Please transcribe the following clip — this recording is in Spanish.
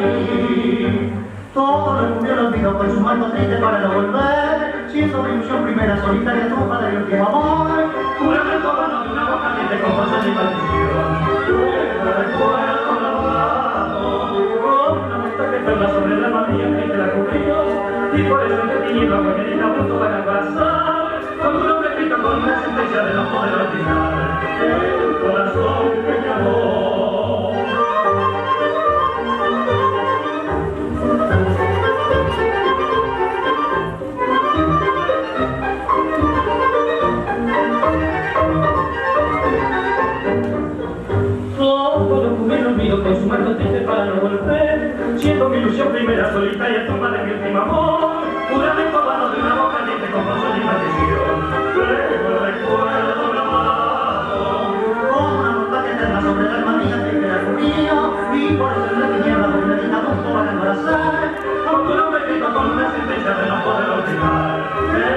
mí. Todo lo que hubiera olvidado con su manto triste para no volver, siendo mi ilusión primera solitaria, tu padre y último amor. Juramento vano de una boca caliente con fuerza y maldición. Recuerdo grabado, con una montaña eterna sobre la mantilla que te la cubrió, y por eso te tiniebla porque ni la punto van a pasar, con un hombre escrito con una sentencia de no poder olvidar, el corazón que me amó. Con su mano triste para no volver, siendo mi ilusión primera solitaria, tumba de mi último amor. Juramento vano de una boca caliente con razón y maldición. Luego recuerdo grabado, como una montaña eterna sobre la alma mía que queda conmigo, y por eso en la tiniebla voy meditando todo para embarazar, aunque no me grito con una sentencia de no poder olvidar.